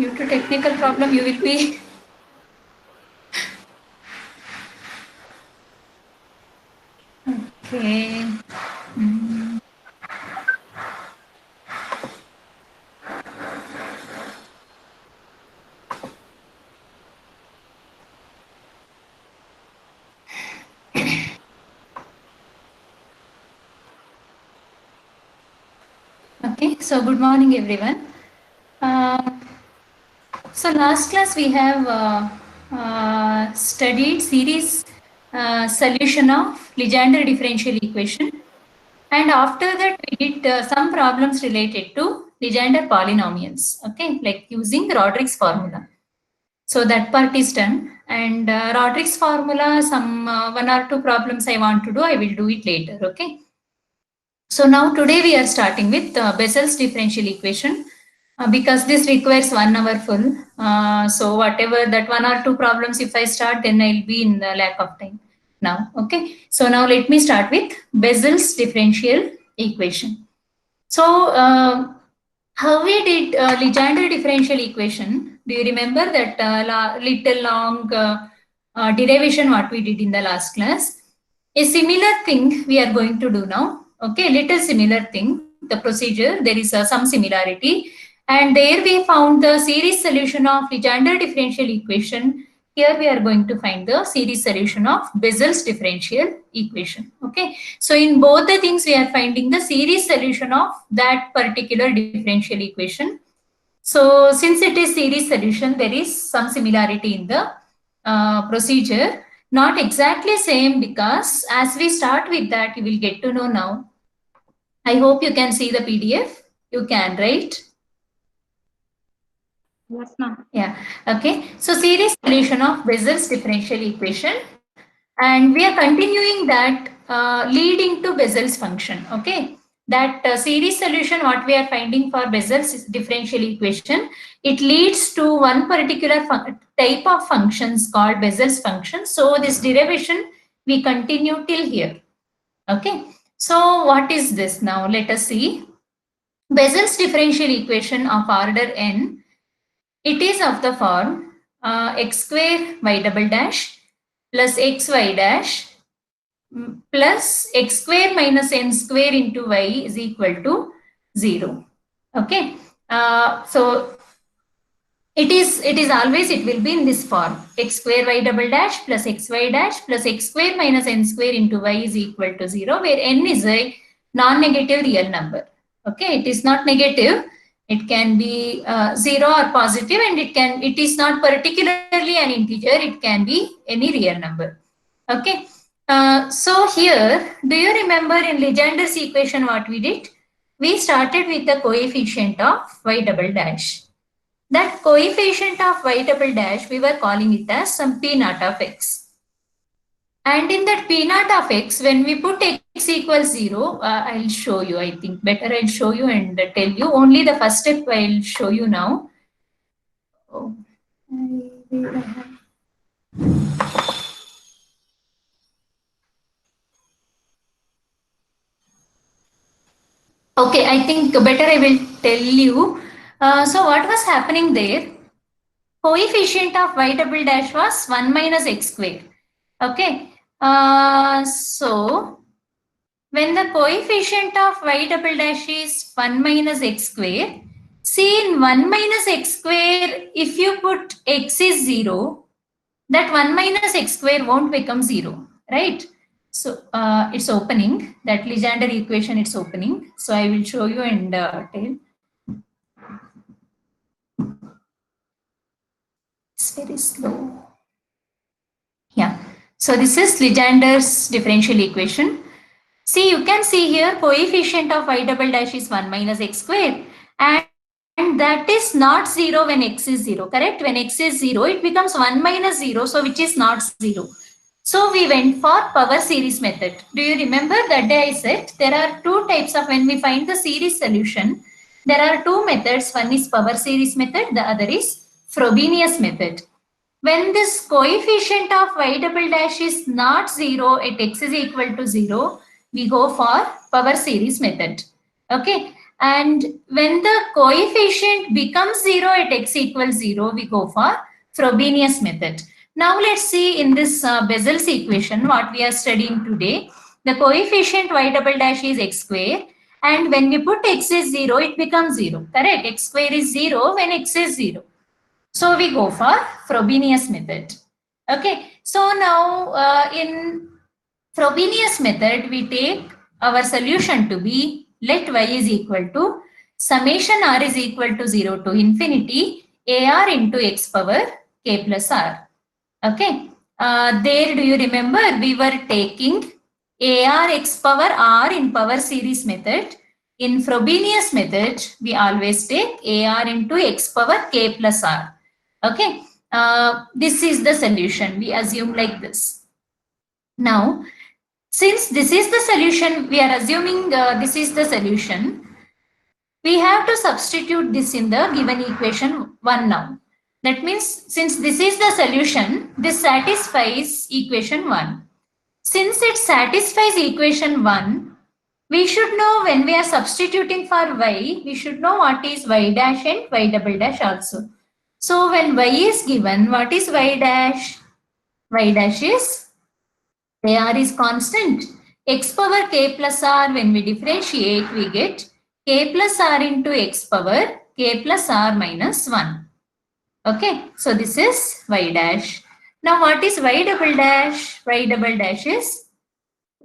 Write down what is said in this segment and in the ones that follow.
Due to technical problem, you will be. Okay. Okay, so good morning, everyone. So last class we have studied series solution of Legendre differential equation, and after that we did some problems related to Legendre polynomials. Okay, like using Rodrigues formula. So that part is done, and Rodrigues formula, some one or two problems I want to do, I will do it later. Okay. So now today we are starting with Bessel's differential equation. Because this requires 1 hour full. So whatever that one or two problems, if I start, then I'll be in the lack of time now. Okay. So now let me start with Bessel's differential equation. So how we did Legendre differential equation? Do you remember that little long derivation what we did in the last class? A similar thing we are going to do now. Okay, little similar thing. The procedure, there is some similarity. And there we found the series solution of Legendre differential equation. Here we are going to find the series solution of Bessel's differential equation. Okay. So in both the things, we are finding the series solution of that particular differential equation. So since it is series solution, there is some similarity in the procedure. Not exactly same, because as we start with that, you will get to know now. I hope you can see the PDF. You can, right? Yes, ma'am. Yeah. Okay. So series solution of Bessel's differential equation, and we are continuing that leading to Bessel's function. Okay. That series solution, what we are finding for Bessel's differential equation, it leads to one particular type of functions called Bessel's function. So this derivation we continue till here. Okay. So what is this now? Let us see. Bessel's differential equation of order n, it is of the form x square y double dash plus xy dash plus x square minus n square into y is equal to 0. Okay. So it is always, it will be in this form, x square y double dash plus xy dash plus x square minus n square into y is equal to 0, where n is a non-negative real number. Okay, it is not negative. It can be 0 or positive, and it is not particularly an integer. It can be any real number. Okay. So here, do you remember in Legendre's equation what we did? We started with the coefficient of y double dash. That coefficient of y double dash, we were calling it as some p naught of x. And in that p naught of x, when we put x equals 0, I'll show you, I think better I'll show you and tell you. Only the first step I'll show you now. Oh, okay, I think better I will tell you. So what was happening there? Coefficient of y double dash was 1 minus x square. Okay. So when the coefficient of y double dash is 1 minus x square, see in 1 minus x square, if you put x is 0, that 1 minus x square won't become 0, right? So it's opening, that Legendre equation, it's opening. So I will show you and tell. It's very slow. Yeah. So this is Legendre's differential equation. See, you can see here coefficient of y double dash is 1 minus x square, and that is not 0 when x is 0, correct? When x is 0, it becomes 1 minus 0, so which is not 0. So we went for power series method. Do you remember that day I said there are two types of, when we find the series solution, there are two methods. One is power series method, the other is Frobenius method. When this coefficient of y double dash is not 0 at x is equal to 0, we go for power series method. Okay. And when the coefficient becomes 0 at x equals 0, we go for Frobenius method. Now let's see in this Bessel's equation what we are studying today. The coefficient y double dash is x square, and when we put x is 0, it becomes 0. Correct? X square is 0 when x is 0. So we go for Frobenius method. Okay. So now in Frobenius method, we take our solution to be let y is equal to summation r is equal to 0 to infinity ar into x power k plus r. Okay. There, do you remember we were taking ar x power r in power series method. In Frobenius method, we always take ar into x power k plus r. Okay. This is the solution. We assume like this. Now, since this is the solution, we are assuming this is the solution. We have to substitute this in the given equation 1 now. That means since this is the solution, this satisfies equation 1. Since it satisfies equation 1, we should know when we are substituting for y, we should know what is y dash and y double dash also. So when y is given, what is y dash? Y dash is ar is constant. X power k plus r, when we differentiate, we get k plus r into x power k plus r minus 1. Okay, so this is y dash. Now what is y double dash? Y double dash is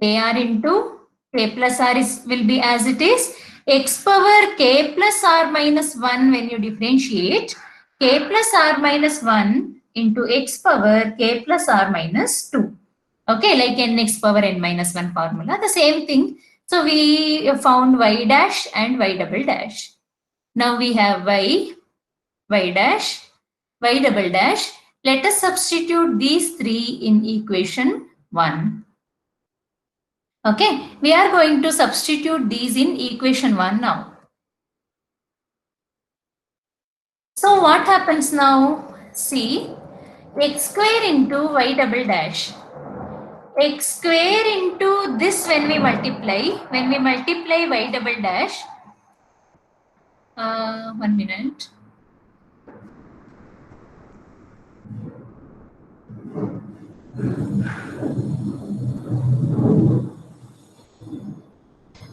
ar into k plus r will be as it is. X power k plus r minus 1 when you differentiate, k plus r minus 1 into x power k plus r minus 2. Okay, like nx power n minus 1 formula, the same thing. So we found y dash and y double dash. Now we have y dash, y double dash. Let us substitute these three in equation 1. Okay, we are going to substitute these in equation 1 now. So what happens now? See, x square into y double dash. X square into this when we multiply y double dash. 1 minute.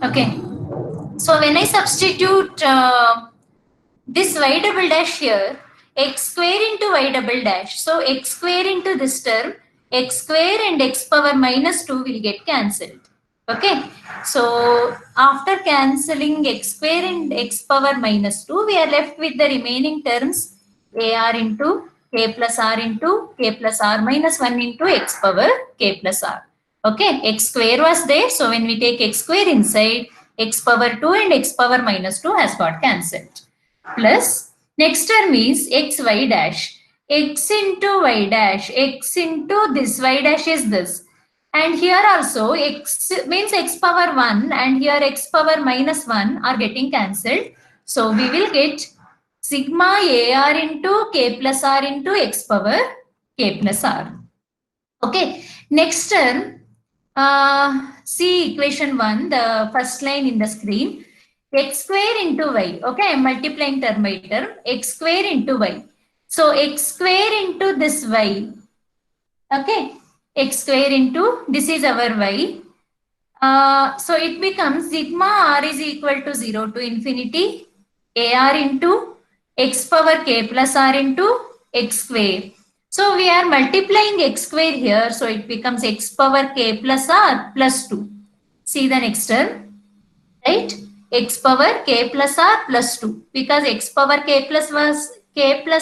Okay. So when I substitute this y double dash here, x square into y double dash. So x square into this term, x square and x power minus 2 will get cancelled. Okay. So after cancelling x square and x power minus 2, we are left with the remaining terms ar into k plus r into k plus r minus 1 into x power k plus r. Okay, x square was there. So when we take x square inside, x power 2 and x power minus 2 has got cancelled. Plus, next term is xy dash. X into y dash, x into this y dash is this. And here also x means x power 1 and here x power minus 1 are getting cancelled. So we will get sigma ar into k plus r into x power k plus r. Okay, next term, see equation 1, the first line in the screen, x square into y. Okay, I'm multiplying term by term, x square into y. So x square into this y. Okay, x square into, this is our y. So it becomes sigma r is equal to 0 to infinity ar into x power k plus r into x square. So we are multiplying x square here. So it becomes x power k plus r plus 2. See the next term, right? X power k plus r plus 2. Because x power k plus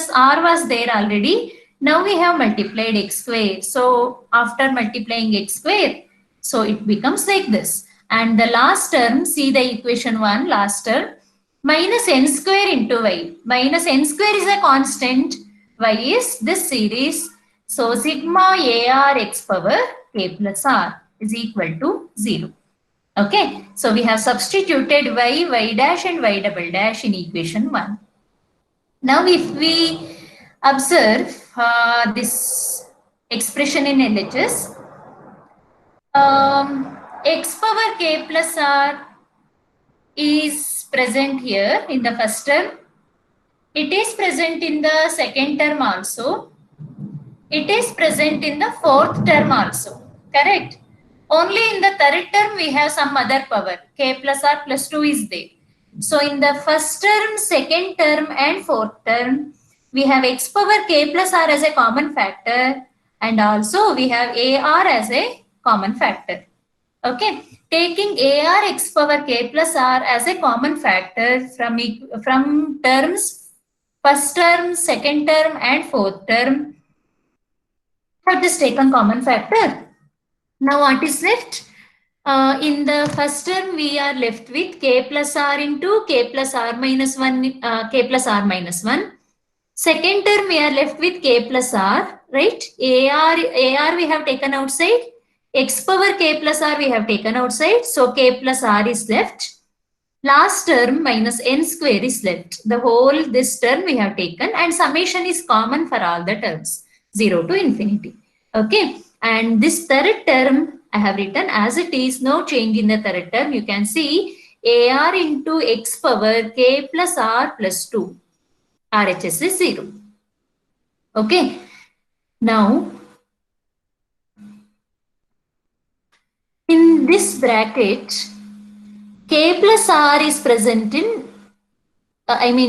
r was there already. Now we have multiplied x square. So after multiplying x square, so it becomes like this. And the last term, see the equation 1, last term, minus n square into y. Minus n square is a constant. Y is this series. So sigma ar x power k plus r is equal to 0. Okay. So we have substituted y dash and y double dash in equation 1. Now if we observe this expression in LHS, x power k plus r is present here in the first term. It is present in the second term also. It is present in the fourth term also. Correct? Only in the third term we have some other power. K plus R plus 2 is there. So in the first term, second term and fourth term, we have x power k plus r as a common factor, and also we have AR as a common factor. Okay, taking AR x power k plus r as a common factor from terms first term, second term and fourth term, have just taken common factor. Now what is left? In the first term, we are left with k plus r into k plus r minus 1, k plus r minus 1. Second term, we are left with k plus r, right? AR we have taken outside. X power k plus r we have taken outside. So k plus r is left. Last term minus n square is left. The whole this term we have taken, and summation is common for all the terms, 0 to infinity. Okay. And this third term I have written as it is, no change in the third term. You can see AR into x power k plus r plus 2. RHS is 0. Okay. Now, in this bracket, k plus r is present in,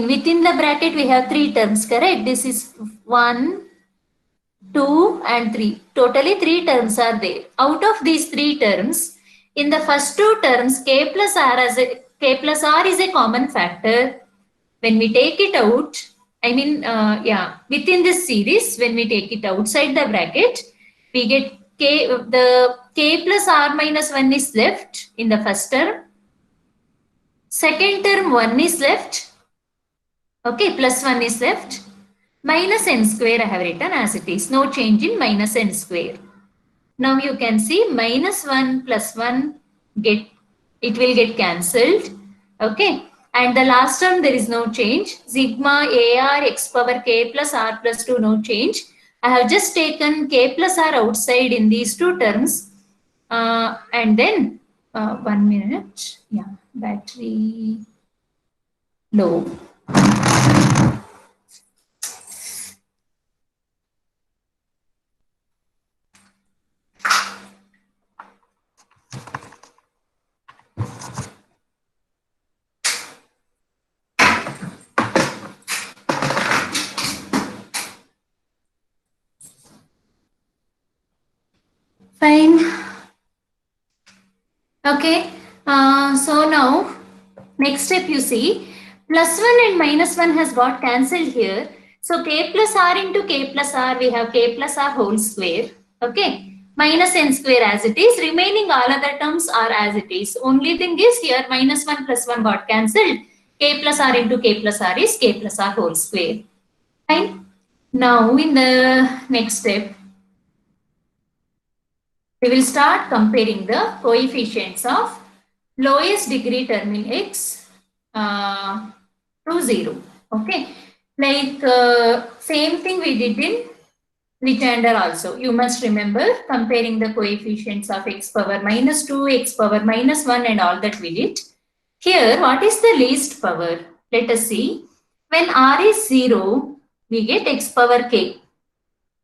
within the bracket we have 3 terms, correct? This is 1, 2 and 3. Totally 3 terms are there. Out of these 3 terms, in the first 2 terms, k plus r is a common factor. When we take it out, within this series, when we take it outside the bracket, we get k plus r minus 1 is left in the first term. Second term 1 is left. Okay, plus 1 is left. Minus n square I have written as it is. No change in minus n square. Now you can see minus 1 plus 1 it will get cancelled. Okay. And the last term there is no change. Sigma AR x power k plus r plus 2, no change. I have just taken k plus r outside in these 2 terms. And then 1 minute. Yeah, battery low. Fine. Okay. So now, next step you see, plus 1 and minus 1 has got cancelled here. So k plus r into k plus r, we have k plus r whole square. Okay. Minus n square as it is. Remaining all other terms are as it is. Only thing is here minus 1 plus 1 got cancelled. K plus r into k plus r is k plus r whole square. Fine. Now in the next step, we will start comparing the coefficients of lowest degree term in x to 0. Okay. Like same thing we did in Legendre also. You must remember comparing the coefficients of x power minus 2, x power minus 1 and all that we did. Here, what is the least power? Let us see. When r is 0, we get x power k.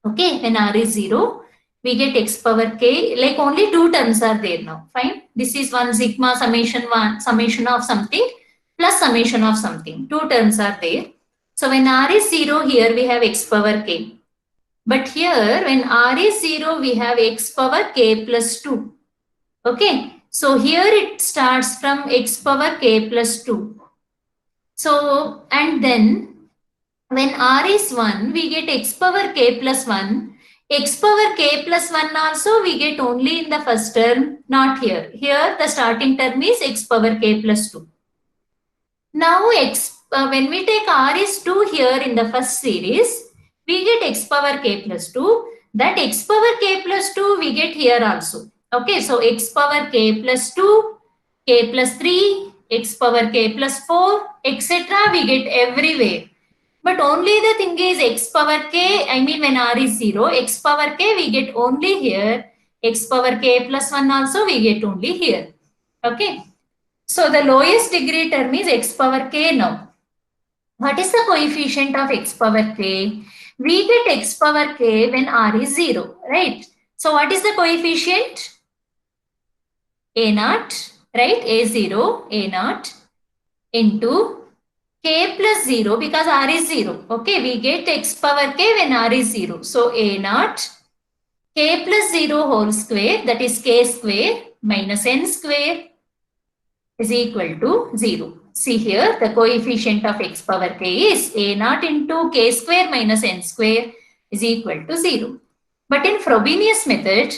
Okay. When r is 0, we get x power k, like only 2 terms are there now. Fine. This is one sigma summation of something plus summation of something. 2 terms are there. So when r is 0, here we have x power k. But here when r is 0, we have x power k plus 2. Okay. So here it starts from x power k plus 2. So, and then when r is 1, we get x power k plus 1. X power k plus 1 also we get only in the first term, not here. Here the starting term is x power k plus 2. Now when we take r is 2 here in the first series, we get x power k plus 2. That x power k plus 2 we get here also. Okay, so x power k plus 2, k plus 3, x power k plus 4, etc. we get everywhere. But only the thing is x power k, when r is 0, x power k we get only here. X power k plus 1 also we get only here. Okay. So the lowest degree term is x power k now. What is the coefficient of x power k? We get x power k when r is 0, right? So what is the coefficient? A naught, right? A0, A naught into k plus 0 because r is 0. Okay, we get x power k when r is 0. So A naught k plus 0 whole square, that is k square minus n square is equal to 0. See here, the coefficient of x power k is A naught into k square minus n square is equal to 0. But in Frobenius method,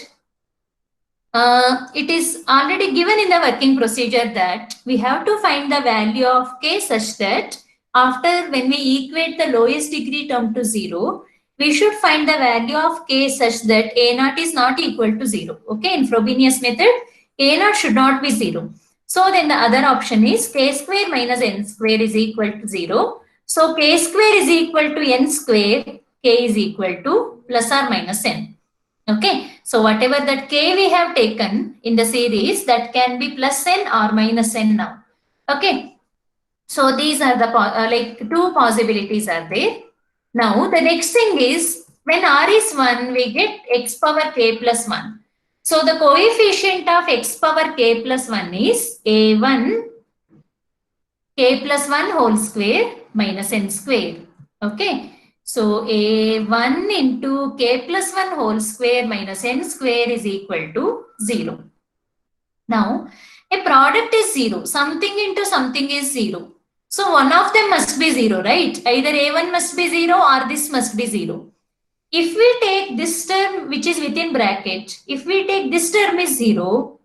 it is already given in the working procedure that we have to find the value of k such that after when we equate the lowest degree term to 0, we should find the value of k such that a naught is not equal to 0. Okay, in Frobenius method, a naught should not be 0. So then the other option is k square minus n square is equal to 0. So k square is equal to n square, k is equal to plus or minus n. Okay, so whatever that k we have taken in the series, that can be plus n or minus n now. Okay, so these are the like two possibilities are there. Now the next thing is when r is 1, we get x power k plus 1. So the coefficient of x power k plus 1 is a1 k plus 1 whole square minus n square. Okay. So a1 into k plus 1 whole square minus n square is equal to 0. Now, a product is 0. Something into something is 0. So one of them must be 0, right? Either a1 must be 0 or this must be 0. If we take this term which is within bracket, if we take this term is 0,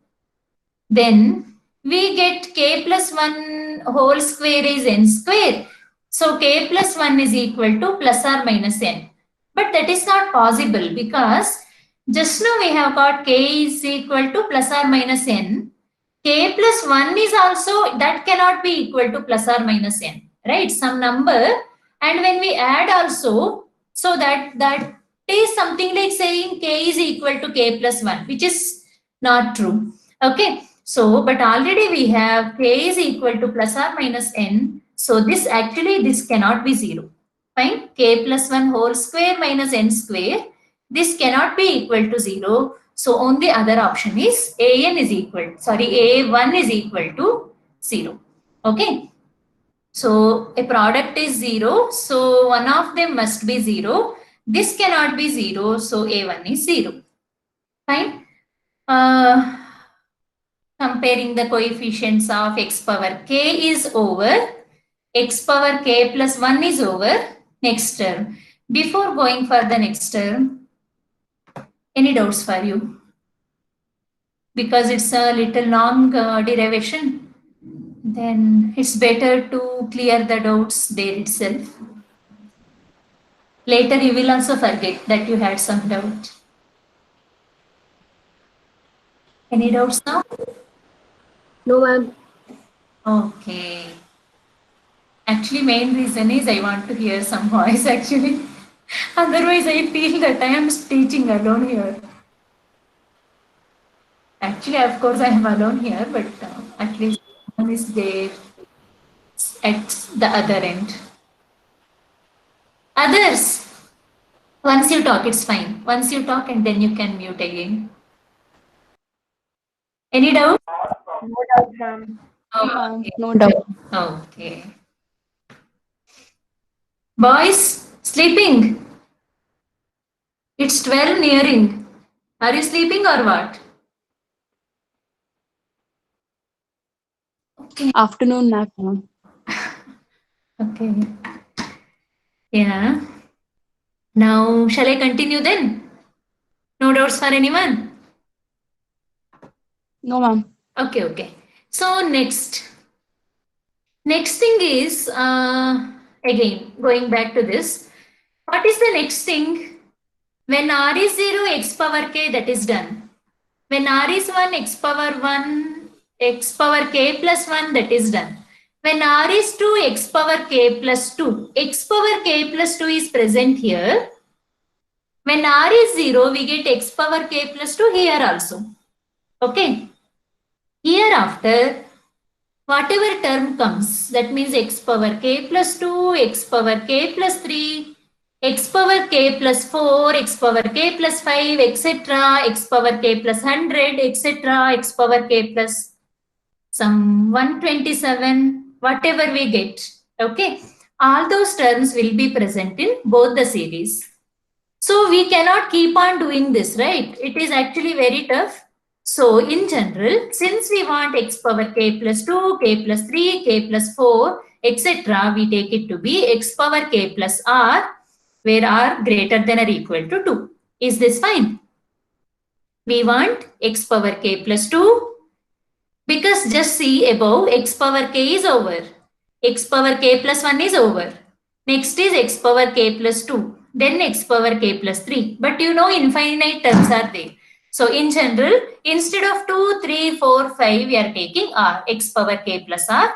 then we get k plus 1 whole square is n square. So k plus 1 is equal to plus or minus n. But that is not possible because just now we have got k is equal to plus or minus n. K plus 1 is also, that cannot be equal to plus or minus n, right? Some number. And when we add also, so that is something like saying k is equal to k plus 1, which is not true. Okay. So, but already we have k is equal to plus or minus n. So this actually, this cannot be 0. Fine. K plus 1 whole square minus n square. This cannot be equal to 0. So only other option is an is equal, sorry, a1 is equal to 0. Okay. So a product is 0. So one of them must be 0. This cannot be 0. So a1 is 0. Fine. Comparing the coefficients of x power k is over, x power k plus 1 is over, next term. Before going for the next term, any doubts for you? Because it's a little long derivation, then it's better to clear the doubts there itself. Later you will also forget that you had some doubt. Any doubts now? No, ma'am. Okay. Actually, main reason is I want to hear some voice actually. Otherwise, I feel that I am teaching alone here. Actually, of course, I am alone here, but at least one is there at the other end. Others, once you talk, it's fine. Once you talk, and then you can mute again. Any doubt? No doubt, ma'am. Okay. No doubt. Okay. Boys, sleeping. It's 12 nearing. Are you sleeping or what? Okay. Afternoon nap, ma'am. Okay. Yeah. Now, shall I continue then? No doubts for anyone? No, ma'am. Okay, okay. So, next thing is, again, going back to this. What is the next thing? When r is 0, x power k, that is done. When r is 1, x power 1, x power k plus 1, that is done. When r is 2, x power k plus 2. X power k plus 2 is present here. When r is 0, we get x power k plus 2 here also. Okay. Hereafter, whatever term comes, that means x power k plus 2, x power k plus 3, x power k plus 4, x power k plus 5, etc., x power k plus 100, etc., x power k plus some 127, whatever we get. Okay, all those terms will be present in both the series. So we cannot keep on doing this, right? It is actually very tough. So in general, since we want x power k plus 2, k plus 3, k plus 4, etc., we take it to be x power k plus r, where r greater than or equal to 2. Is this fine? We want x power k plus 2, because just see above, x power k is over. X power k plus 1 is over. Next is x power k plus 2. Then x power k plus 3. But you know infinite terms are there. So in general, instead of 2, 3, 4, 5, we are taking r, x power k plus r.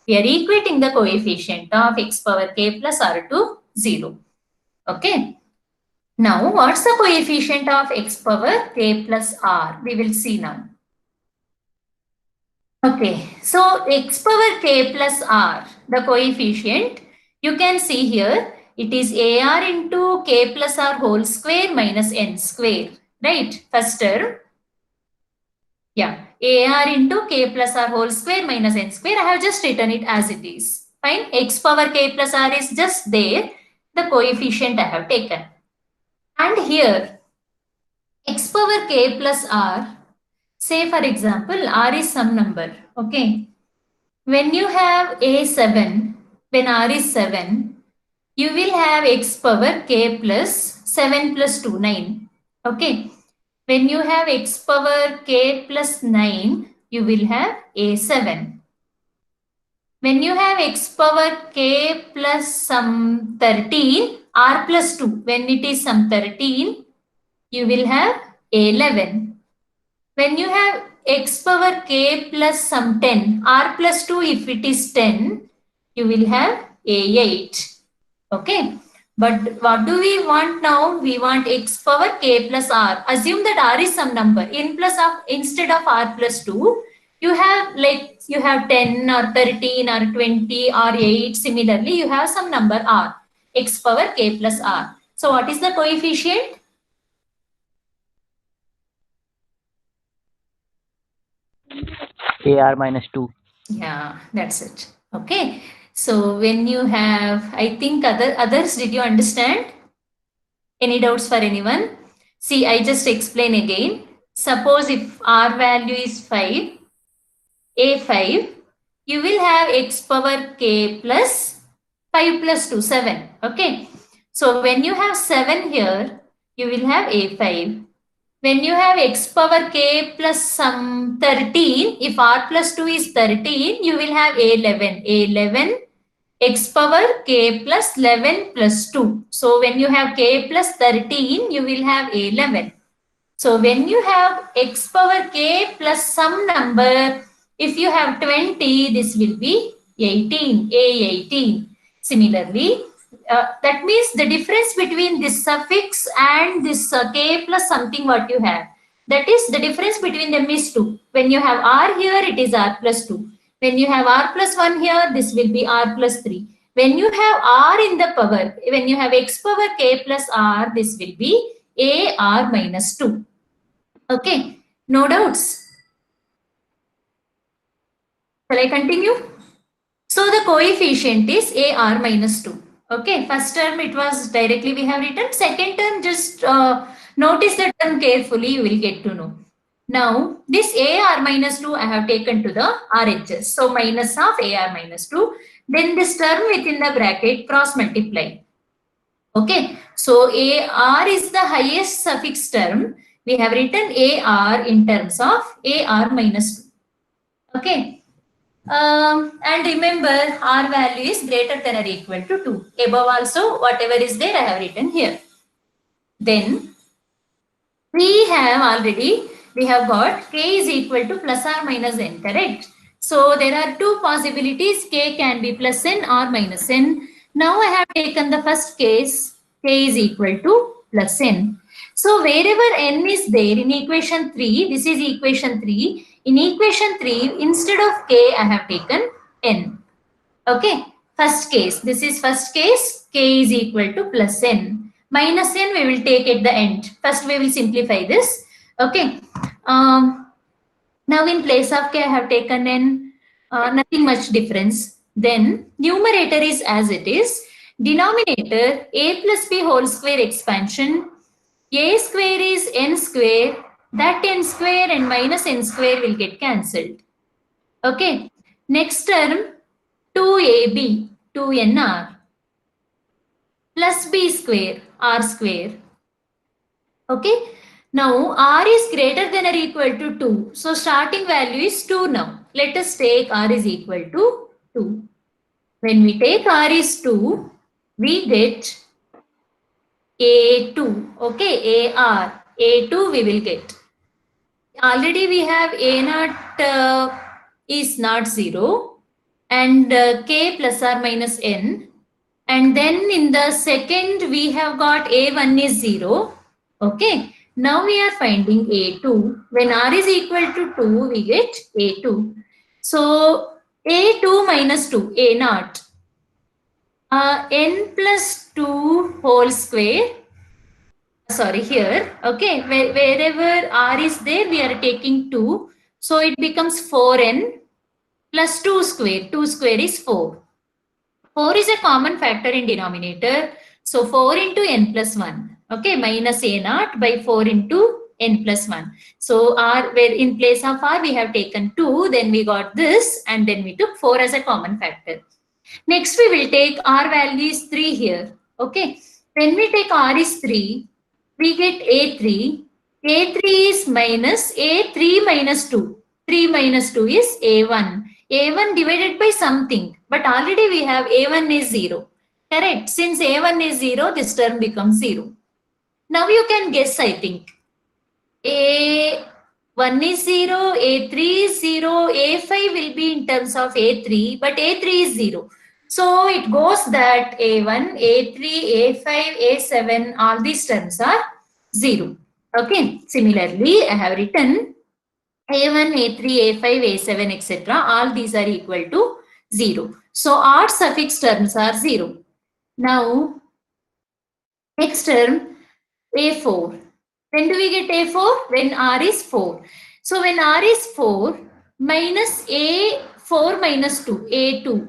We are equating the coefficient of x power k plus r to 0. Okay. Now, what's the coefficient of x power k plus r? We will see now. Okay, so x power k plus r, the coefficient, you can see here, it is ar into k plus r whole square minus n square, right? First term. Yeah, ar into k plus r whole square minus n square. I have just written it as it is. Fine, x power k plus r is just there, the coefficient I have taken. And here, x power k plus r, say for example, r is some number, okay? When you have A7, when R is 7, you will have x power k plus 7 plus 2, 9. Okay. When you have x power k plus 9, you will have A7. When you have x power k plus some 13, R plus 2, when it is some 13, you will have A11. When you have x power k plus some 10, r plus 2 if it is 10, you will have a8. Okay. But what do we want now? We want x power k plus r. Assume that r is some number. Instead of r plus 2, you have 10 or 13 or 20 or 8. Similarly, you have some number r. X power k plus r. So what is the coefficient? AR minus 2. Yeah, that's it. Okay. So when you have, I think others, did you understand? Any doubts for anyone? See, I just explain again. Suppose if R value is 5, A5, you will have x power k plus 5 plus 2, 7. Okay. So when you have 7 here, you will have A5. When you have x power k plus some 13, if r plus 2 is 13, you will have A11. A11 x power k plus 11 plus 2. So when you have k plus 13, you will have A11. So when you have x power k plus some number, if you have 20, this will be 18, A18. Similarly, that means the difference between this suffix and this k plus something what you have, that is the difference between them is 2. When you have r here, it is r plus 2. When you have r plus 1 here, this will be r plus 3. When you have r in the power, when you have x power k plus r, this will be a r minus 2. Okay, no doubts. Shall I continue? So the coefficient is a r minus 2. Okay, first term it was directly we have written. Second term, just notice the term carefully, you will get to know. Now, this a r minus 2 I have taken to the RHS. So minus of a r minus 2. Then this term within the bracket cross multiply. Okay, so a r is the highest suffix term. We have written a r in terms of a r minus 2. Okay. And remember, r value is greater than or equal to 2. Above also, whatever is there, I have written here. Then, we have got k is equal to plus or minus n, correct? So, there are two possibilities, k can be plus n or minus n. Now, I have taken the first case, k is equal to plus n. So, wherever n is there in equation 3, this is equation 3, In equation 3, instead of k, I have taken n. Okay, first case. This is first case. K is equal to plus n. Minus n we will take at the end. First we will simplify this. Okay. Now in place of k, I have taken n. Nothing much difference. Then numerator is as it is. Denominator a plus b whole square expansion. A square is n square. That n square and minus n square will get cancelled. Okay. Next term 2ab 2nr plus b square r square. Okay. Now r is greater than or equal to 2. So starting value is 2 now. Let us take r is equal to 2. When we take r is 2, we get a2. Okay, ar. a2 we will get. Already we have a naught is not 0 and k plus or minus n. And then in the second we have got a1 is 0. Okay. Now we are finding a2. When r is equal to 2, we get a2. So a2 minus 2, a naught. N plus 2 whole square. Sorry, here. Okay. Wherever r is there, we are taking 2. So it becomes 4n plus 2 square. 2 square is 4. 4 is a common factor in denominator. So 4 into n plus 1. Okay, minus a naught by 4 into n plus 1. So r, where in place of r we have taken 2, then we got this and then we took 4 as a common factor. Next we will take r value is 3 here. Okay, when we take r is 3, we get a3. a3 is minus a3 minus 2. 3 minus 2 is a1. a1 divided by something. But already we have a1 is 0. Correct. Since a1 is 0, this term becomes 0. Now you can guess, I think. a1 is 0, a3 is 0, a5 will be in terms of a3, but a3 is 0. So it goes that a1, a3, a5, a7, all these terms are 0. Okay. Similarly, I have written a1, a3, a5, a7, etc. All these are equal to 0. So r suffix terms are 0. Now, next term, a4. When do we get a4? When r is 4. So when r is 4, minus a4 minus 2, a2.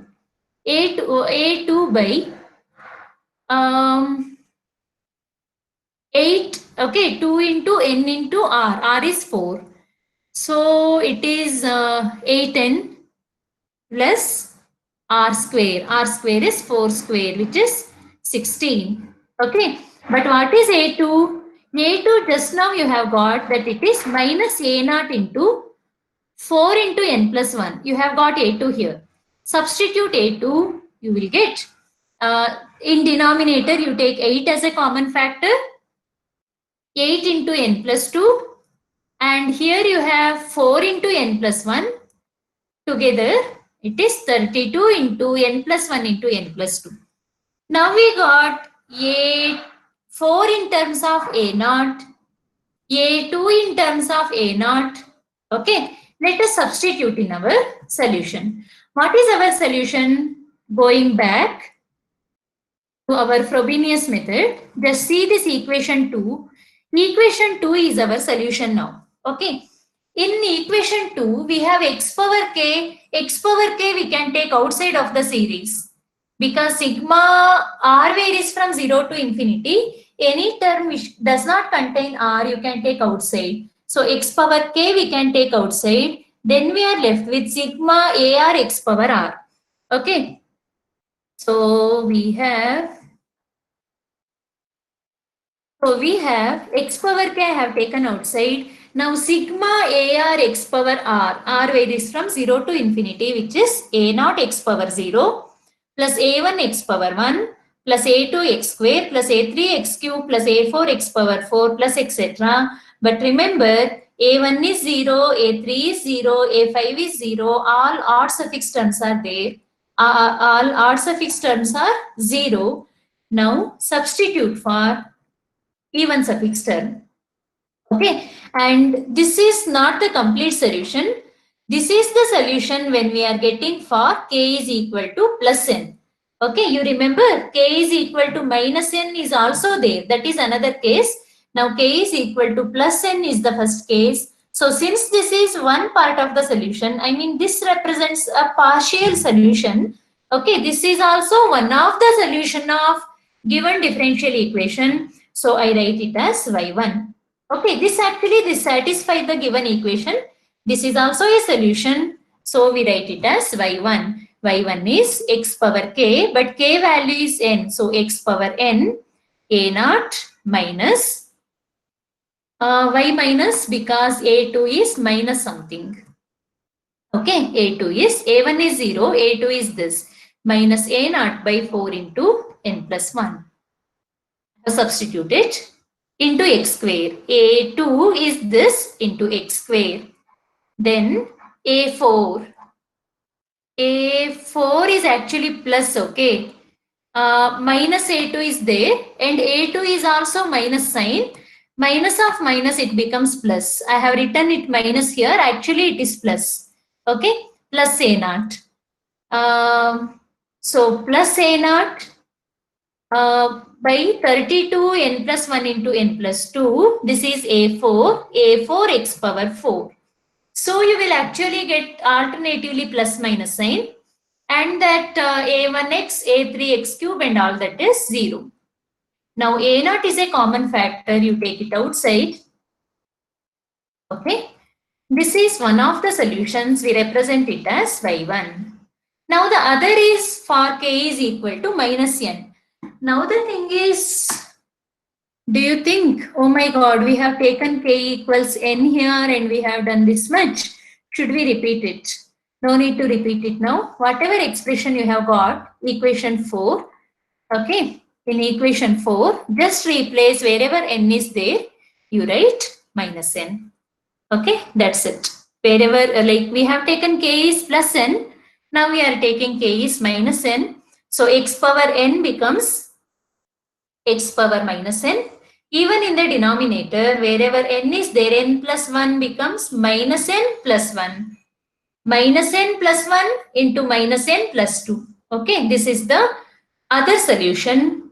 a2 by 8. Okay, 2 into n into r. r is 4. So it is 8n plus r square. R square is 4 square, which is 16. Okay. But what is a2? a2 just now you have got that it is minus a naught into 4 into n plus 1. You have got a2 here. Substitute a2, you will get. In denominator, you take 8 as a common factor. 8 into n plus 2. And here you have 4 into n plus 1. Together, it is 32 into n plus 1 into n plus 2. Now we got a4 in terms of a naught, a2 in terms of a naught. Okay, let us substitute in our solution. What is our solution? Going back to our Frobenius method, just see this equation 2. Equation 2 is our solution now. Okay. In equation 2, we have x power k. X power k we can take outside of the series. Because sigma r varies from 0 to infinity. Any term which does not contain r, you can take outside. So x power k we can take outside. Then we are left with sigma ar x power r. Okay. So we have x power k I have taken outside. Now sigma ar x power r varies from 0 to infinity, which is a naught x power 0 plus a1 x power 1 plus a2 x square plus a3 x cube plus a4 x power 4 plus etc. But remember, a1 is 0, a3 is 0, a5 is 0, all odd suffix terms are there. All odd suffix terms are 0. Now substitute for even suffix term. Okay, and this is not the complete solution. This is the solution when we are getting for k is equal to plus n. Okay, you remember k is equal to minus n is also there. That is another case. Now k is equal to plus n is the first case. So since this is one part of the solution, I mean this represents a partial solution. Okay, this is also one of the solution of given differential equation. So I write it as y1. Okay, this satisfies the given equation. This is also a solution. So we write it as y1. Y1 is x power k, but k value is n. So x power n, a naught minus y minus because a2 is minus something. Okay, a2 is, a1 is 0, a2 is this, minus a naught by 4 into n plus 1. Substitute it into x square. A2 is this into x square. Then A4. A4 is actually plus, okay. Minus A2 is there and A2 is also minus sign. Minus of minus, it becomes plus. I have written it minus here. Actually, it is plus. Okay, plus A naught. So plus A naught by 32 n plus 1 into n plus 2. This is A4. A4 x power 4. So you will actually get alternatively plus minus sign and that a1x, a3x cube and all that is 0. Now a0 is a common factor, you take it outside. Okay. This is one of the solutions, we represent it as y1. Now the other is for k is equal to minus n. Now the thing is, do you think, oh my god, we have taken k equals n here and we have done this much. Should we repeat it? No need to repeat it now. Whatever expression you have got, equation 4, okay, in equation 4, just replace wherever n is there, you write minus n. Okay, that's it. Wherever, like we have taken k is plus n, now we are taking k is minus n. So x power n becomes x power minus n. Even in the denominator, wherever n is there, n plus 1 becomes minus n plus 1. Minus n plus 1 into minus n plus 2. Okay, this is the other solution.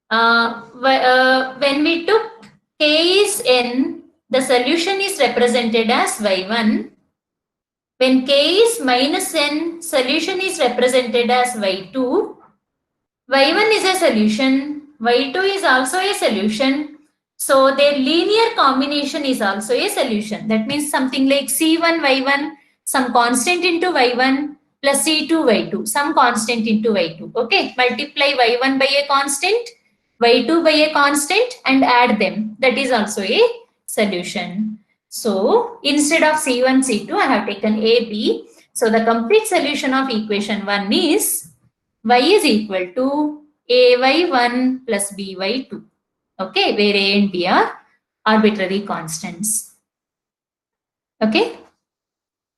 When we took k is n, the solution is represented as y1. When k is minus n, solution is represented as y2. Y1 is a solution, Y2 is also a solution. So their linear combination is also a solution. That means something like C1 Y1, some constant into Y1 plus C2 Y2, some constant into Y2. Okay, multiply Y1 by a constant, Y2 by a constant and add them. That is also a solution. So instead of C1, C2, I have taken A, B. So the complete solution of equation 1 is y is equal to ay1 plus by2. Okay, where a and b are arbitrary constants. Okay.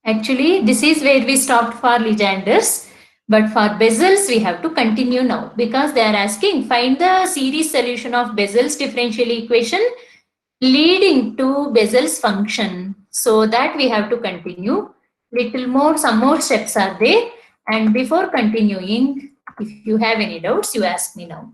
Actually, this is where we stopped for Legendre's. But for Bessel's, we have to continue now because they are asking find the series solution of Bessel's differential equation leading to Bessel's function. So that we have to continue. Little more, some more steps are there. And before continuing, if you have any doubts, you ask me now.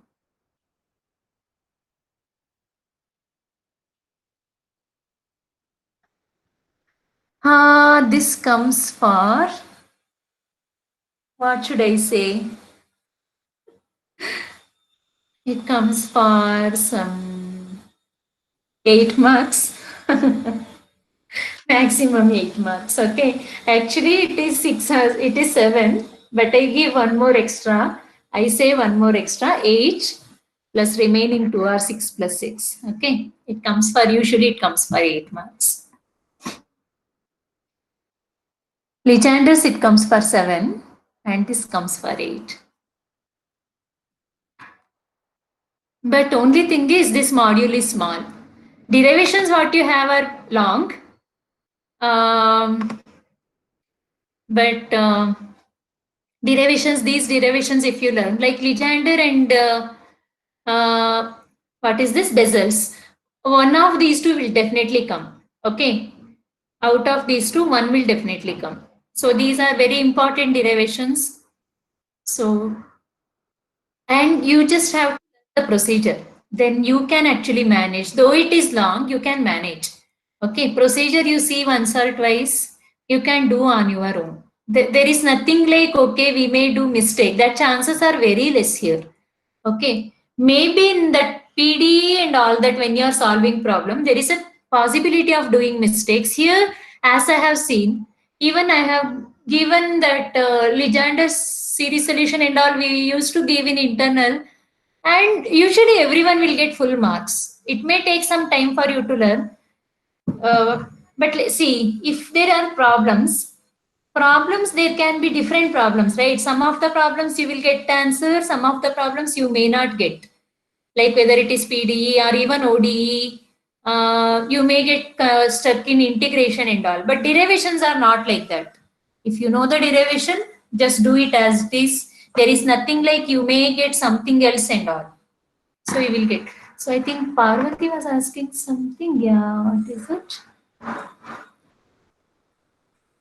This comes for, what should I say? It comes for some 8 marks. Maximum 8 marks. Okay. Actually, it is 6. It is 7. But I give one more extra. I say one more extra 8 plus remaining 2 are 6 plus 6. Okay. It comes for, usually it comes for 8 marks. Legendre's it comes for 7 and this comes for 8. But only thing is this module is small. Derivations what you have are long. But derivations, these derivations if you learn like Legendre and what is this? Bessel's. one of these two will definitely come. Okay. Out of these two, one will definitely come. So these are very important derivations. So, and you just have the procedure. Then you can actually manage. Though it is long, you can manage. Okay. Procedure you see once or twice, you can do on your own. There is nothing like, okay, we may do mistake. That chances are very less here. Okay. Maybe in that PDE and all that, when you are solving problem, there is a possibility of doing mistakes. Here, as I have seen, even I have given that Legender's series solution and all we used to give in internal, and usually everyone will get full marks. It may take some time for you to learn, but see, if there are problems there can be different problems, right? Some of the problems you will get the answer, some of the problems you may not get, like whether it is PDE or even ODE. You may get stuck in integration and all, but derivations are not like that. If you know the derivation, just do it as it is. There is nothing like you may get something else and all. So you will get. So I think Parvati was asking something. Yeah, what is it?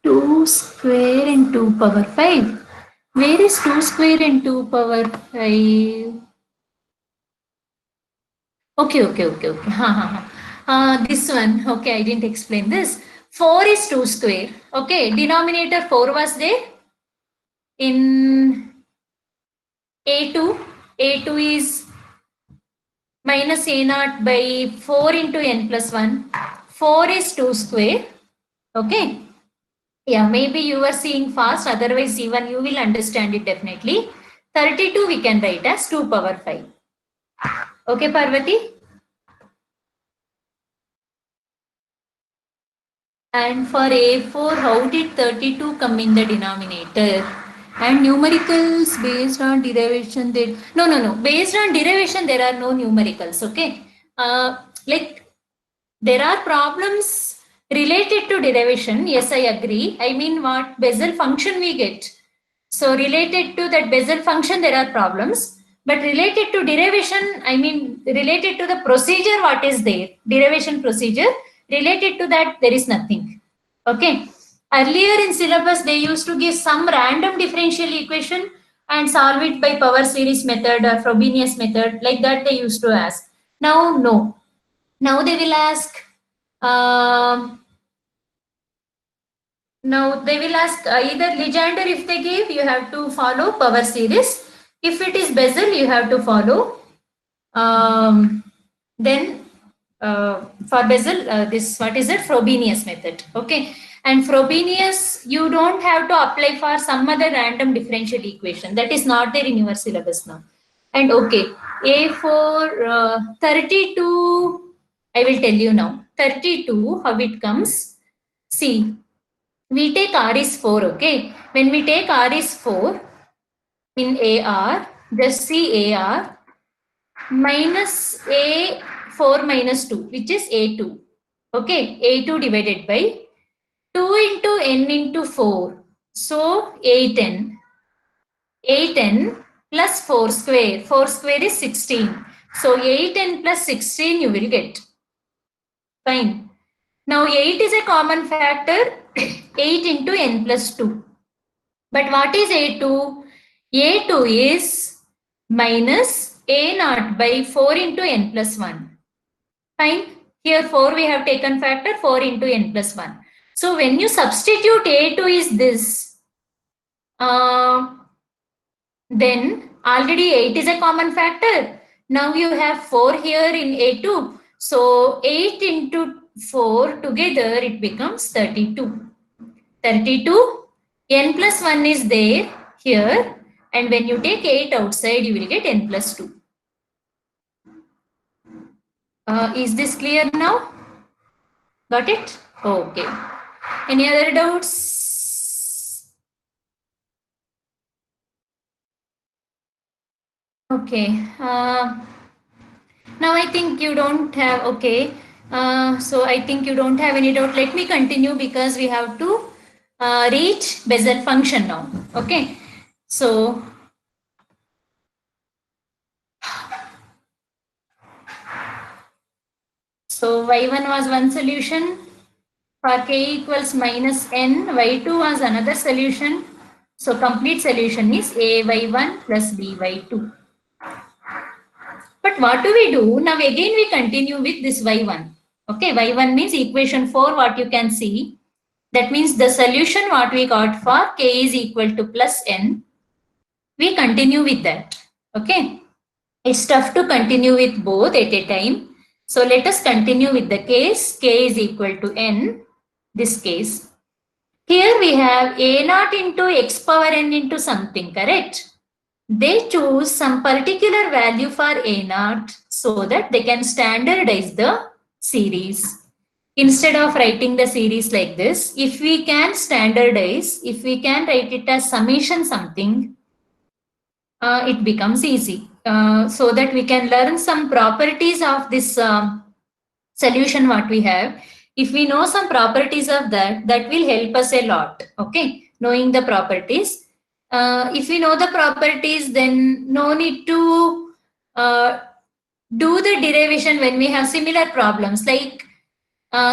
2 square and 2 power 5. Where is 2 square and 2 power 5? Okay. This one, okay, I didn't explain this. 4 is 2 square. Okay, denominator 4 was there in A2. A2 is minus A naught by 4 into n plus 1. 4 is 2 square. Okay. Yeah, maybe you are seeing fast, otherwise even you will understand it definitely. 32 we can write as 2 power 5. Okay, Parvati? And for A4, how did 32 come in the denominator? And numericals based on derivation, no. Based on derivation, there are no numericals, okay? Like there are problems related to derivation. Yes, I agree. I mean, what Bessel function we get. So related to that Bessel function, there are problems. But related to derivation, I mean, related to the procedure, what is there? Derivation procedure, related to that, there is nothing. Okay. Earlier in syllabus, they used to give some random differential equation and solve it by power series method or Frobenius method. Like that they used to ask. Now, no. Now they will ask, um, now they will ask either Legendre if they give, you have to follow power series. If it is Bessel, you have to follow. Then for Bessel, this what is it? Frobenius method. Okay. And Frobenius, you don't have to apply for some other random differential equation. That is not there in your syllabus now. And okay, A for 32, I will tell you now. 32, how it comes. See, we take R is 4, okay? When we take R is 4 in AR, just see AR minus A4 minus 2, which is A2. Okay, A2 divided by 2 into n into 4. So, 8n. 8n plus 4 square. 4 square is 16. So, 8n plus 16 you will get. Fine. Now, 8 is a common factor. 8 into n plus 2. But what is A2? A2 is minus A naught by 4 into n plus 1. Fine. Here 4 we have taken factor 4 into n plus 1. So when you substitute A2 is this, then already 8 is a common factor. Now you have 4 here in A2. So 8 into 4 together it becomes 32. 32, n plus 1 is there here, and when you take 8 outside you will get n plus 2. Is this clear now? Got it? Okay. Any other doubts? Okay. Now I think you don't have, okay. So I think you don't have any doubt. Let me continue because we have to reach Bessel function now. Okay. So y1 was one solution. For k equals minus n, y2 was another solution. So complete solution is ay1 plus by2. But what do we do? Now again we continue with this y1. Okay, y1 means equation 4 what you can see. That means the solution what we got for k is equal to plus n. We continue with that. Okay, it's tough to continue with both at a time. So let us continue with the case k is equal to n, this case. Here we have a naught into x power n into something, correct? They choose some particular value for a naught so that they can standardize the series. Instead of writing the series like this, if we can standardize, if we can write it as summation something, it becomes easy. So that we can learn some properties of this solution what we have. If we know some properties of that, that will help us a lot. Okay, knowing the properties. If we know the properties, then no need to do the derivation when we have similar problems. Like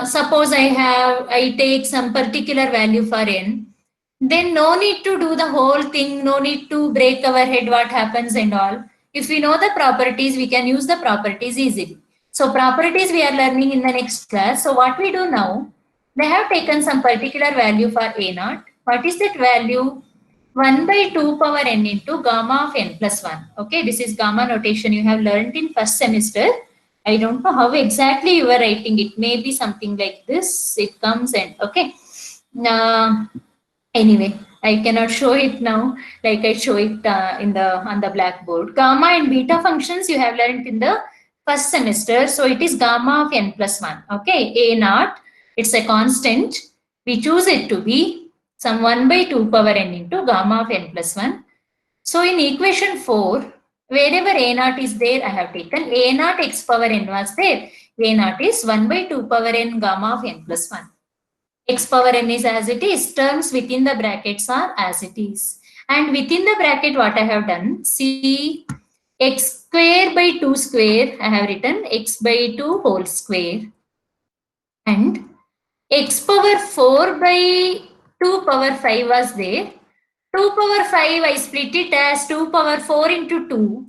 suppose I take some particular value for n, then no need to do the whole thing, no need to break our head what happens and all. If we know the properties, we can use the properties easily. So properties we are learning in the next class. So what we do now, they have taken some particular value for a naught. What is that value? 1 by 2 power n into gamma of n plus 1. Okay, this is gamma notation you have learned in first semester. I don't know how exactly you are writing it. Maybe something like this. It comes and okay. Anyway, I cannot show it now like I show it on the blackboard. Gamma and beta functions you have learned in the first semester. So it is gamma of n plus 1. Okay, a naught. It's a constant. We choose it to be some 1 by 2 power n into gamma of n plus 1. So in equation 4, wherever a naught is there, I have taken a naught x power n was there. A naught is 1 by 2 power n gamma of n plus 1. X power n is as it is. Terms within the brackets are as it is. And within the bracket, what I have done, see x square by 2 square, I have written x by 2 whole square. And x power 4 by 2 power 5 was there. 2 power 5, I split it as 2 power 4 into 2.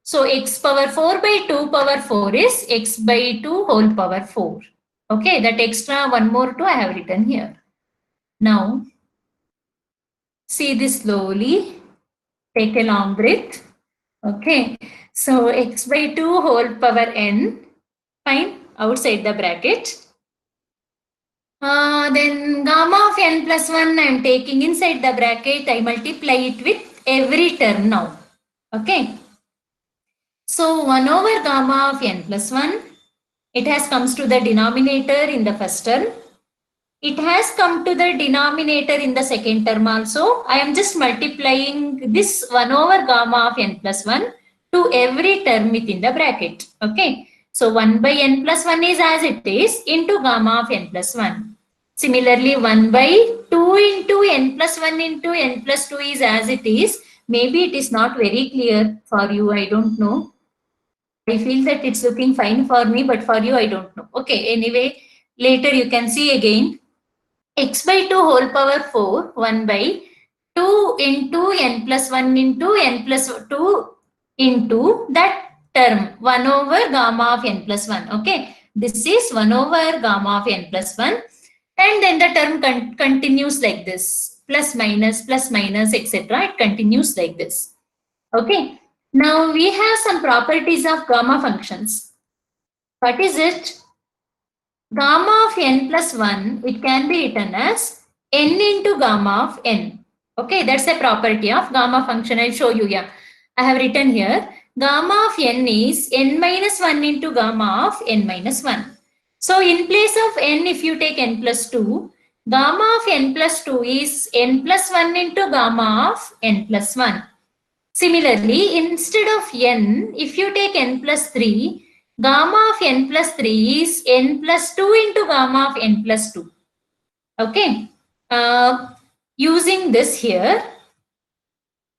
So x power 4 by 2 power 4 is x by 2 whole power 4. Okay, that extra one more 2 I have written here. Now, see this slowly. Take a long breath. Okay, so x by 2 whole power n. Fine, outside the bracket. Then gamma of n plus 1 I am taking inside the bracket. I multiply it with every term now. Okay. So 1 over gamma of n plus 1. It has comes to the denominator in the first term. It has come to the denominator in the second term also. I am just multiplying this 1 over gamma of n plus 1 to every term within the bracket. Okay. So 1 by n plus 1 is as it is into gamma of n plus 1. Similarly, 1 by 2 into n plus 1 into n plus 2 is as it is. Maybe it is not very clear for you. I don't know. I feel that it's looking fine for me, but for you, I don't know. Okay, anyway, later you can see again. X by 2 whole power 4, 1 by 2 into n plus 1 into n plus 2 into that term, 1 over gamma of n plus 1. Okay, this is 1 over gamma of n plus 1. And then the term continues like this, plus minus, etc. It continues like this. Okay. Now we have some properties of gamma functions. What is it? Gamma of n plus 1, it can be written as n into gamma of n. Okay, that's a property of gamma function. I'll show you here. I have written here, gamma of n is n minus 1 into gamma of n minus 1. So in place of n, if you take n plus 2, gamma of n plus 2 is n plus 1 into gamma of n plus 1. Similarly, instead of n, if you take n plus 3, gamma of n plus 3 is n plus 2 into gamma of n plus 2. Okay. Using this here,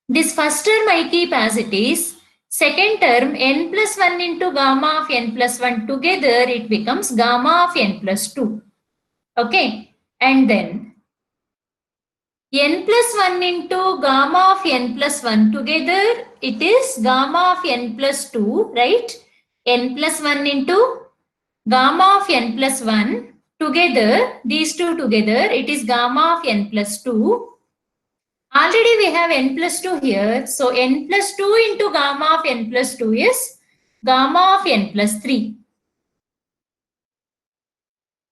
this first term I keep as it is. Second term, n plus 1 into gamma of n plus 1 together, it becomes gamma of n plus 2. Okay. And then n plus 1 into gamma of n plus 1 together, it is gamma of n plus 2, right? N plus 1 into gamma of n plus 1 together, these two together, it is gamma of n plus 2. Already we have n plus 2 here. So n plus 2 into gamma of n plus 2 is gamma of n plus 3.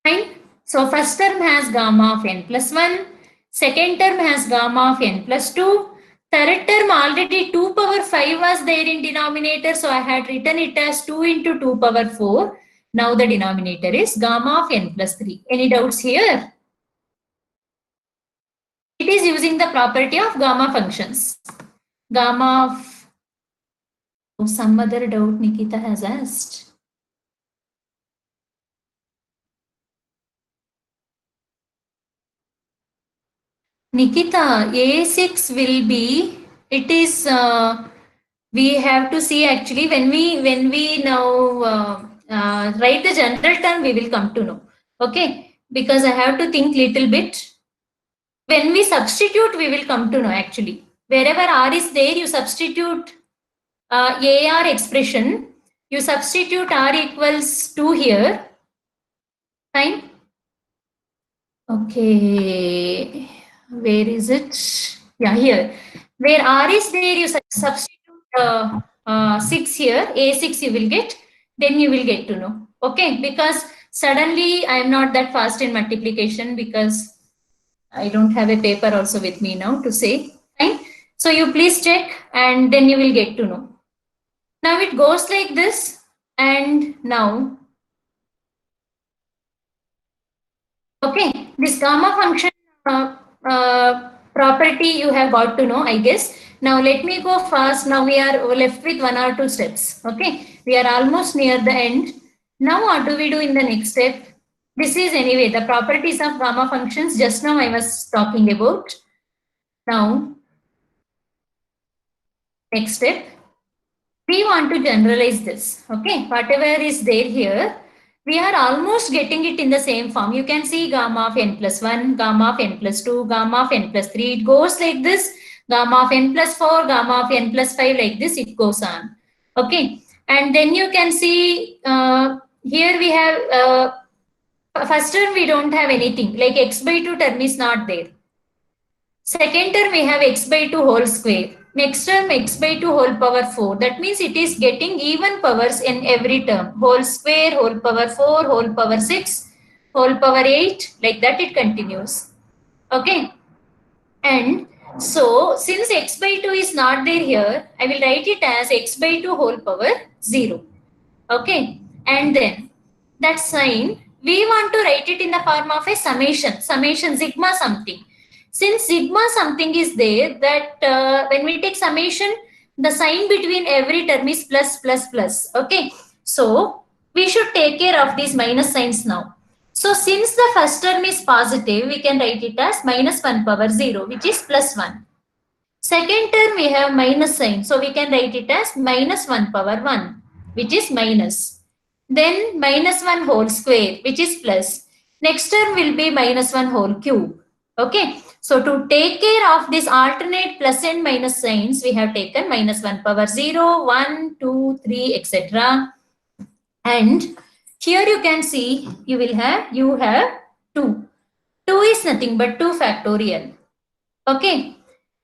Fine. So first term has gamma of n plus 1. Second term has gamma of n plus 2. Third term already 2 power 5 was there in denominator. So I had written it as 2 into 2 power 4. Now the denominator is gamma of n plus 3. Any doubts here? It is using the property of gamma functions. Gamma of... Oh, some other doubt Nikita has asked. Nikita, A6 will be, it is, we have to see actually when we now write the general term, we will come to know. Okay, because I have to think little bit. When we substitute, we will come to know actually. Wherever R is there, you substitute AR expression, you substitute R equals 2 here. Fine. Okay, where is it? Yeah, here. Where R is there, you substitute 6 here, A6 you will get, then you will get to know. Okay, because suddenly I am not that fast in multiplication because I don't have a paper also with me now to say. Fine. So you please check and then you will get to know. Now it goes like this, and now, okay, this gamma function property you have got to know, I guess. Now let me go fast. Now we are left with 1 or 2 steps. Okay, we are almost near the end. Now what do we do in the next step? This is anyway the properties of gamma functions. Just now I was talking about. Now, next step, we want to generalize this. Okay, whatever is there here, we are almost getting it in the same form. You can see gamma of n plus 1, gamma of n plus 2, gamma of n plus 3. It goes like this. Gamma of n plus 4, gamma of n plus 5, like this it goes on. Okay, and then you can see here we have first term we don't have anything, like x by 2 term is not there. Second term we have x by 2 whole square. Next term x by 2 whole power 4. That means it is getting even powers in every term. Whole square, whole power 4, whole power 6, whole power 8. Like that it continues. Okay. And so since x by 2 is not there here, I will write it as x by 2 whole power 0. Okay. And then that sign, we want to write it in the form of a summation sigma something. Since sigma something is there, that when we take summation, the sign between every term is plus, plus, plus. Okay. So we should take care of these minus signs now. So since the first term is positive, we can write it as minus 1 power 0, which is plus 1. Second term, we have minus sign. So we can write it as minus 1 power 1, which is minus. Then minus 1 whole square, which is plus. Next term will be minus 1 whole cube. Okay. So to take care of this alternate plus and minus signs, we have taken minus 1 power 0, 1, 2, 3, etc. And here you can see you have 2. 2 is nothing but 2 factorial. Okay.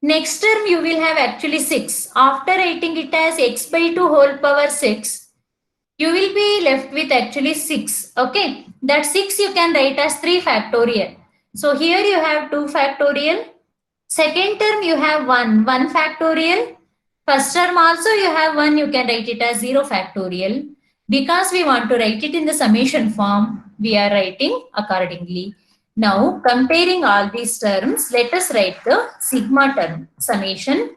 Next term you will have actually 6. After writing it as x by 2 whole power 6, you will be left with actually 6. Okay. That 6 you can write as 3 factorial. So here you have 2 factorial. Second term you have 1 factorial. First term also you have 1, you can write it as 0 factorial. Because we want to write it in the summation form, we are writing accordingly. Now comparing all these terms, let us write the sigma term, summation.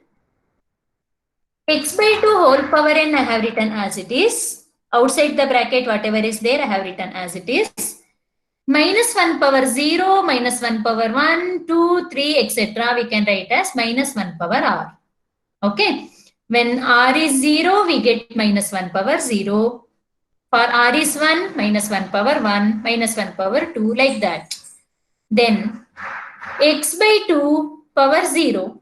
X by 2 whole power n I have written as it is. Outside the bracket whatever is there I have written as it is. Minus 1 power 0, minus 1 power 1, 2, 3, etc. we can write as minus 1 power r. Okay. When r is 0, we get minus 1 power 0. For r is 1, minus 1 power 1, minus 1 power 2, like that. Then x by 2 power 0.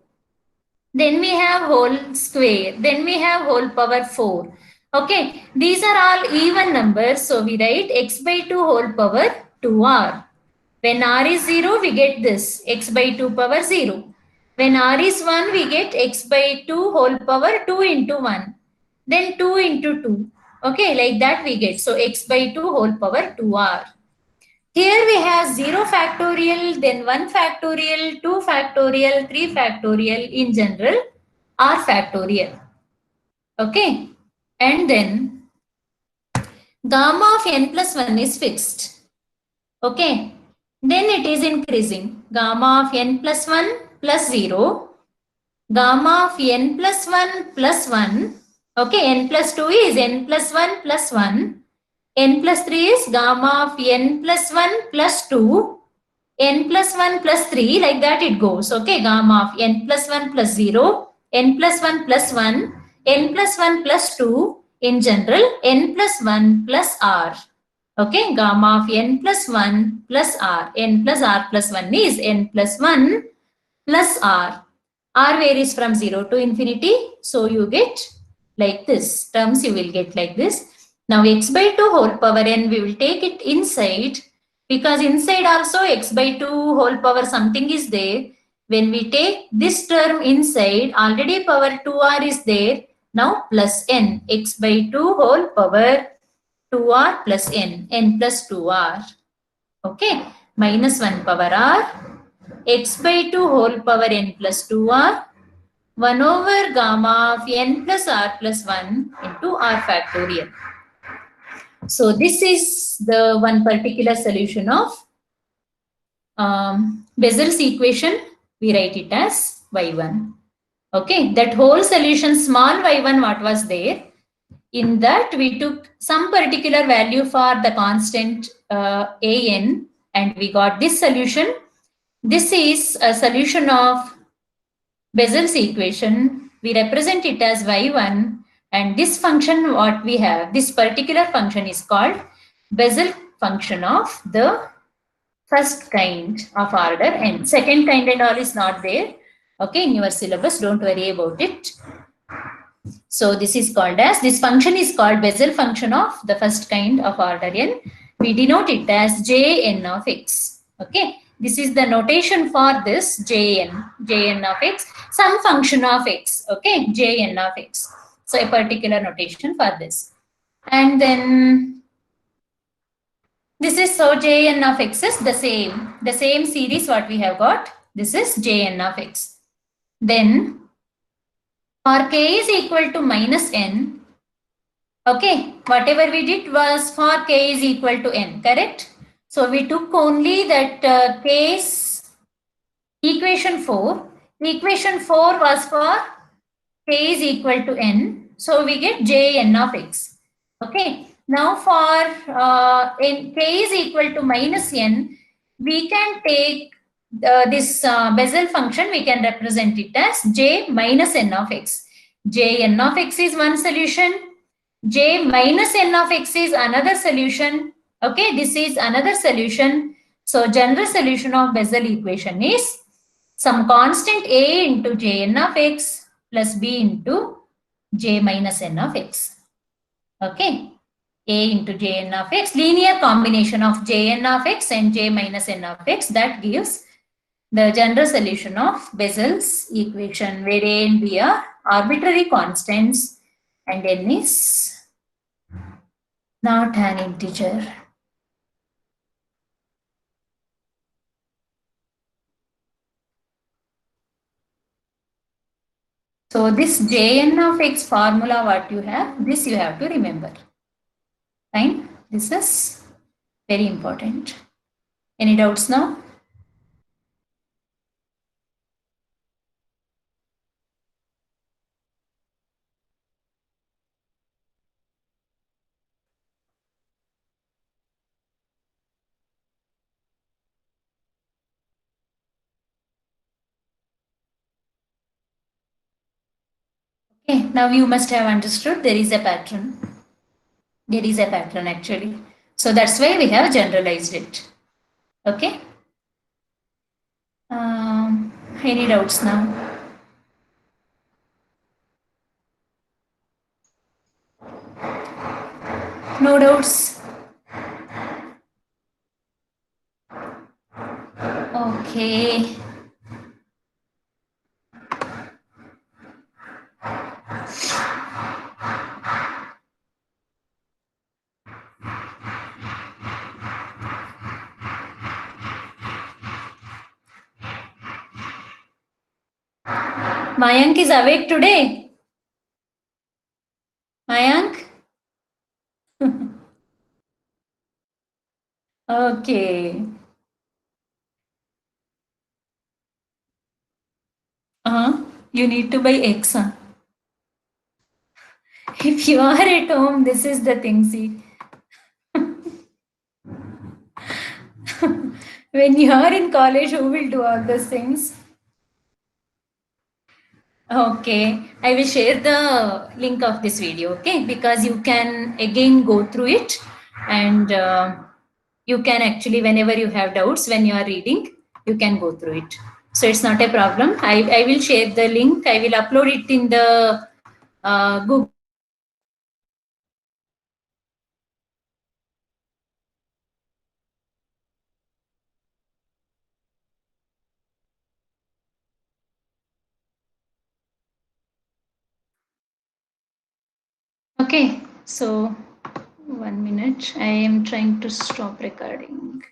Then we have whole square. Then we have whole power 4. Okay, these are all even numbers. So we write x by 2 whole power 2r. When r is 0, we get this x by 2 power 0. When r is 1, we get x by 2 whole power 2 into 1. Then 2 into 2. Okay, like that we get. So x by 2 whole power 2r. Here we have 0 factorial, then 1 factorial, 2 factorial, 3 factorial, in general r factorial. Okay, and then gamma of n plus 1 is fixed. Okay, then it is increasing. Gamma of n plus 1 plus 0, gamma of n plus 1 plus 1. Okay, n plus 2 is n plus 1 plus 1. N plus 3 is gamma of n plus 1 plus 2. N plus 1 plus 3, like that it goes. Okay, gamma of n plus 1 plus 0, n plus 1 plus 1, n plus 1 plus 2, in general, n plus 1 plus r. Okay, gamma of n plus 1 plus r. N plus r plus 1 is n plus 1 plus r. R varies from 0 to infinity. So you get like this. Terms you will get like this. Now x by 2 whole power n, we will take it inside, because inside also x by 2 whole power something is there. When we take this term inside, already power 2r is there. Now plus n, x by 2 whole power 2r plus n plus 2r. Okay, minus 1 power r, x by 2 whole power n plus 2r, 1 over gamma of n plus r plus 1 into r factorial. So this is the one particular solution of Bessel's equation. We write it as y1. Okay, that whole solution small y1 what was there, in that we took some particular value for the constant an, and we got this solution. This is a solution of Bessel's equation. We represent it as y1, and this function what we have, this particular function is called Bessel function of the first kind of order, and second kind and all is not there. Okay, in your syllabus, don't worry about it. So this is called as, this function is called Bessel function of the first kind of order n. We denote it as Jn of x. Okay, this is the notation for this Jn of x, some function of x. Okay, Jn of x. So a particular notation for this. And then this is, so Jn of x is the same series what we have got. This is Jn of x. Then for k is equal to minus n, okay, whatever we did was for k is equal to n, correct? So we took only that case equation 4. Equation 4 was for k is equal to n. So we get Jn of x. Okay. Now for k is equal to minus n, we can take this Bessel function, we can represent it as j minus n of x. Jn of x is one solution. J minus n of x is another solution. Okay, this is another solution. So general solution of Bessel equation is some constant a into Jn of x plus b into j minus n of x. Okay, a into Jn of x, linear combination of Jn of x and j minus n of x, that gives the general solution of Bessel's equation, where a and b are arbitrary constants and n is not an integer. So this Jn of x formula what you have, this you have to remember. Fine, this is very important. Any doubts now? Okay. Okay, now you must have understood there is a pattern. There is a pattern actually. So that's why we have generalized it. Okay. Any doubts now? No doubts? Okay. Mayank is awake today. Mayank? Okay. You need to buy eggs. Huh? If you are at home, this is the thing. See, when you are in college, who will do all those things? Okay, I will share the link of this video, okay, because you can again go through it and you can actually, whenever you have doubts when you are reading, you can go through it. So it's not a problem. I will share the link. I will upload it in the Google. Okay, so 1 minute. I am trying to stop recording.